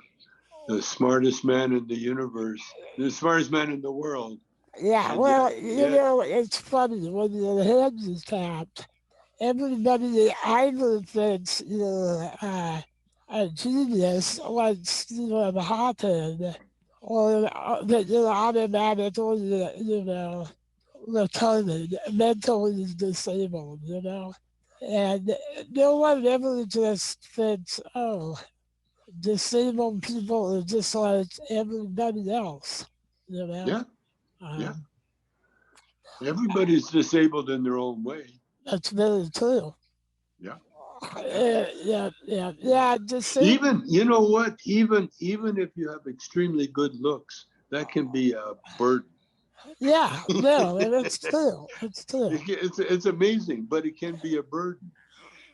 the smartest man in the universe, the smartest man in the world, Yeah, and well, you know, it's funny when you're handicapped, everybody either thinks you're a genius like Stephen Hawking, or that you're automatically, you know, retarded, mentally disabled, you know? And no one ever just thinks, oh, disabled people are just like everybody else, you know? yeah, yeah. Um, Everybody's disabled in their own way. that's very true. Yeah, yeah. Yeah. Disabled. Even you know what? Even if you have extremely good looks, that can be a burden. Yeah, no, and it's true. It's true. It's amazing, but it can be a burden,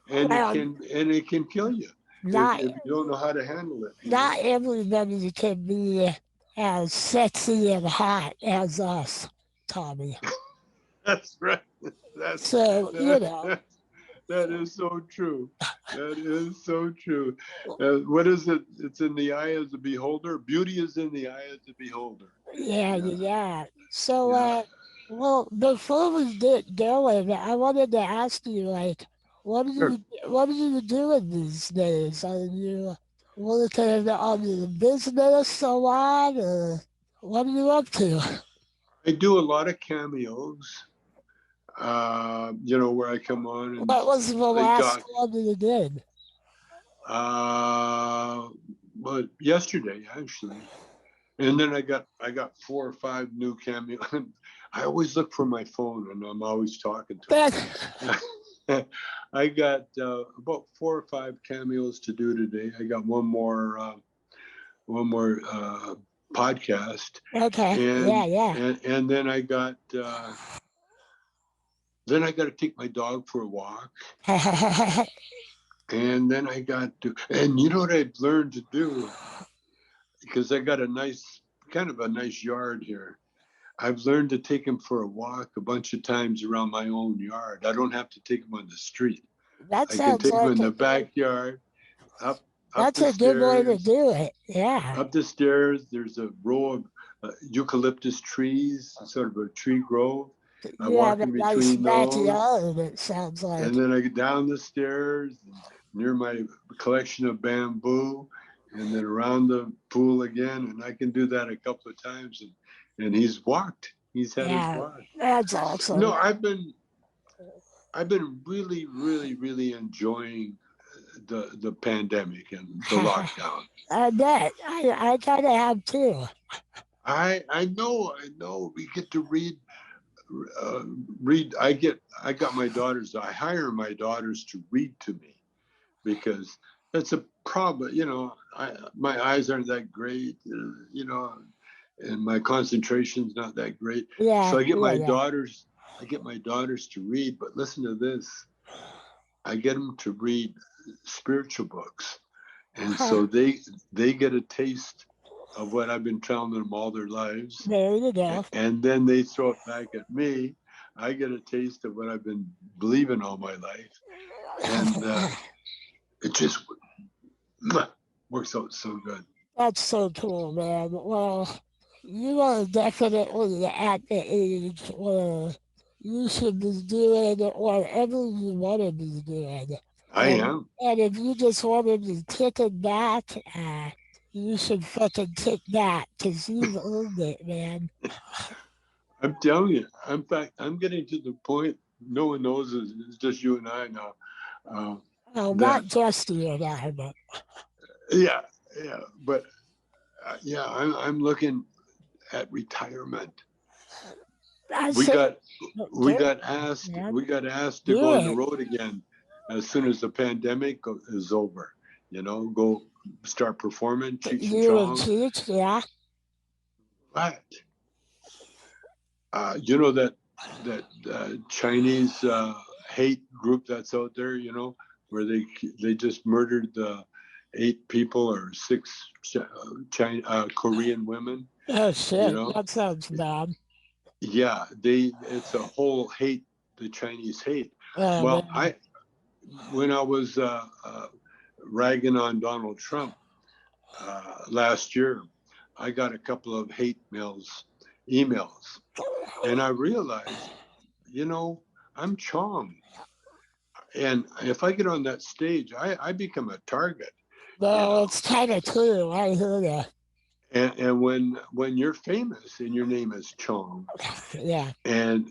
Well, and it can kill you not if you don't know how to handle it. You not know. everybody can be as sexy and hot as us, Tommy. That's right. That's So, you that, know, that is so true. That is so true. What is it? It's in the eye of the beholder. Beauty is in the eye of the beholder. yeah, Yeah, yeah. So, yeah. well, before we get going, I wanted to ask you, like, Sure. what are you doing these days? Are you working on your business a lot, or what are you up to? I do a lot of cameos. You know, where I come on and What was the I last talk. one you did? Uh, but yesterday actually, and then I got 4 or 5 new cameos. I always look for my phone and I'm always talking to That, it. I got about 4 or 5 cameos to do today. I got one more podcast, okay. Yeah, yeah. and then I got to take my dog for a walk, and then I got to, and you know what I've learned to do, because I got a nice yard here. I've learned to take him for a walk a bunch of times around my own yard. I don't have to take him on the street. That I can sounds take him like in the backyard, up that's the a good way to stairs. do it. Yeah. Up the stairs, there's a row of eucalyptus trees, sort of a tree grove. I You have walk a in nice between those, backyard, it sounds and like. then I get down the stairs near my collection of bamboo, and then around the pool again. And I can do that a couple of times, and he's walked. He's had his Yeah, walk. that's No, awesome. I've been really, really, really enjoying the pandemic and the lockdown. I bet. I kind of have too. I know. We get to read. I got my daughters. I hire my daughters to read to me because that's a problem. My eyes aren't that great. And my concentration's not that great. Yeah, So I get yeah, my yeah. daughters. I get my daughters to read. But listen to this. I get them to read spiritual books, and so they get a taste of what I've been telling them all their lives, There you go. and then they throw it back at me. I get a taste of what I've been believing all my life, and it just works out so good. That's so cool, man. Well, you are definitely at the age where you should be doing whatever you want to be doing. I am. And if you just want to be kicking back, you should fucking kick back because you've earned it, man. I'm telling you. In fact, I'm getting to the point. No one knows. It's just you and I now. Well, That not just you and I, but yeah, yeah. But yeah, I'm looking at retirement. I We say, got we do got it, asked man. we got asked to Do go on the it. road again as soon as the pandemic is over. Go start performing Cheech and You and Chong. Cheech, yeah. But you know that Chinese hate group that's out there. Where they just murdered 8 people or 6 Korean women. Oh You shit, know, that sounds bad. yeah, it's a whole hate. The Chinese hate. Oh Well, man. when I was ragging on Donald Trump last year, I got a couple of hate emails, and I realized, I'm Chong, and if I get on that stage, I become a target. You No, know, it's kind of true. I hear you. and when you're famous and your name is Chong, Yeah. and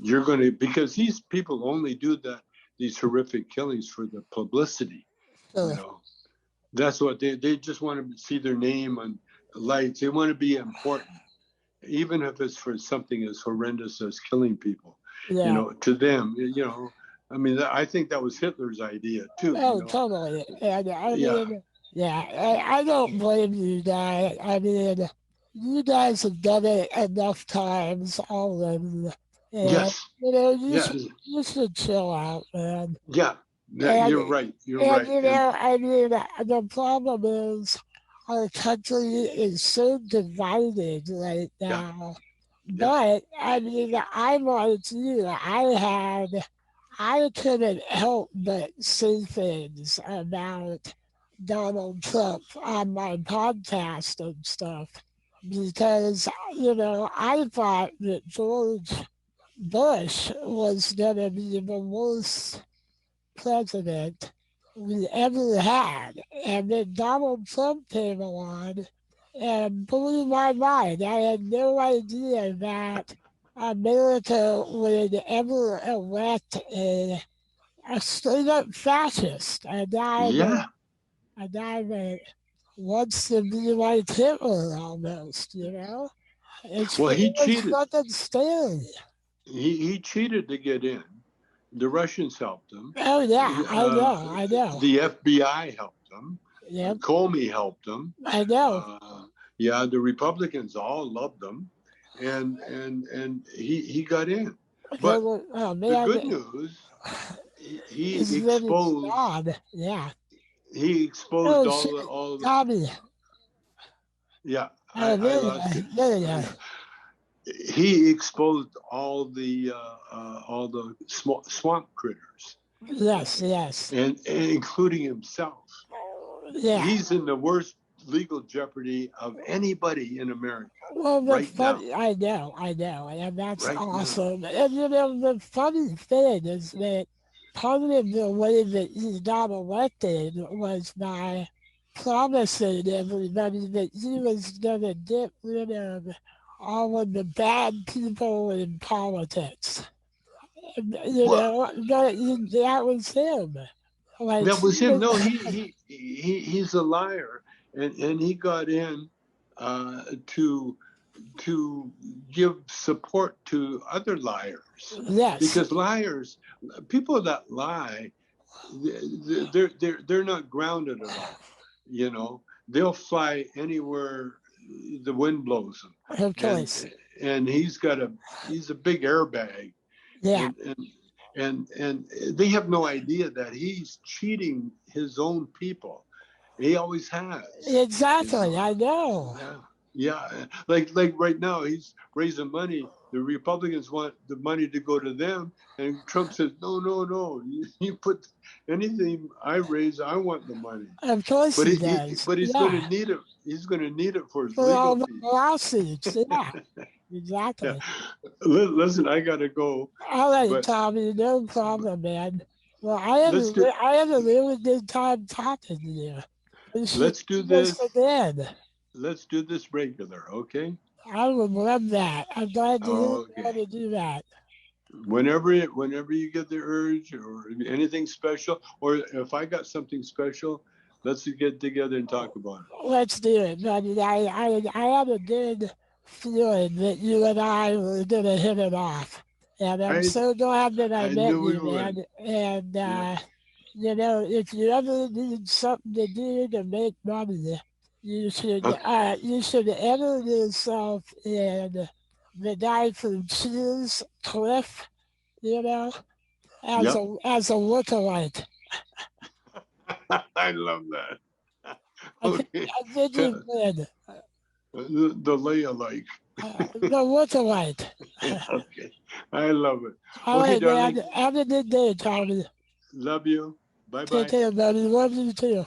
you're going to, because these people only do these horrific killings for the publicity. you Sure. know that's what they just want to see their name on the lights. They want to be important, even if it's for something as horrendous as killing people. Yeah. To them, I mean, I think that was Hitler's idea too. Oh, totally. And I Yeah, mean, yeah, I don't blame you guys. I mean, you guys have done it enough times already. And, yes, you yeah, you should chill out, man. yeah. And, You're right. You're and right. And I mean, the problem is our country is so divided right yeah, now. yeah, But, I mean, I'm like you. I couldn't help but say things about Donald Trump on my podcast and stuff because, I thought that George Bush was going to be the worst president we ever had. And then Donald Trump came along and blew my mind. I had no idea that America would ever elect a straight up fascist, yeah. a guy that wants to be like Hitler almost, you know? It's Well, he it was cheated. fucking scary. He cheated to get in. The Russians helped him. Oh yeah, I Uh, know, I know. the FBI helped him. Yep, Comey helped him. I know. Yeah, the Republicans all loved him, and he got in. But Oh the man, good news, his he name is exposed John. Yeah. he exposed Oh shit, all the Tommy. yeah. Oh, I there you lost go. it. There you go. Yeah. He exposed all the swamp critters, Yes, yes. and including himself. Yeah. He's in the worst legal jeopardy of anybody in America Well, the right now. funny, I know, and that's Right now. awesome. And you know, the funny thing is that part of the way that he got elected was by promising everybody that he was going to get rid of all of the bad people in politics. And, you Well, know, that was him. Like, that was he him. was, No, he's a liar, and he got in to give support to other liars, yes, because liars, people that lie, they're not grounded at all. You know, they'll fly anywhere the wind blows them, of course. and he's a big airbag, Yeah, and they have no idea that he's cheating his own people. He always has. You exactly. know. I know. Yeah. Yeah. Like right now he's raising money. The Republicans want the money to go to them, and Trump says, no. You put anything I raise, I want the money. Of course But he does. but he's going to Yeah. need it. He's going to need it for his For all legal the fees. lawsuits. Yeah, Yeah. exactly. Listen, I got to go, All right, but Tommy, no problem, man. Well, let's do I had a really good time talking to you. We should let's do do this this. again. Let's do this regular, okay? I would love that. I'm glad to hear you Okay. want to do that. Whenever you get the urge or anything special, or if I got something special, let's get together and talk about it. Let's do it, buddy. I had a good feeling that you and I were going to hit it off. And I'm I so glad that I I met knew we you, would. man. And, Yeah. you know, if you ever need something to do to make money, Okay. you should enter yourself in the guy from Cheers, Cliff, you know, Yep. as a lookalike. I love that. I think, Okay. I think you would. The lay alike. The lookalike. Okay. I love it. All Okay, right, man. darling. Have a good day, Tommy. Love you. Bye Take bye. care, buddy. Love you too.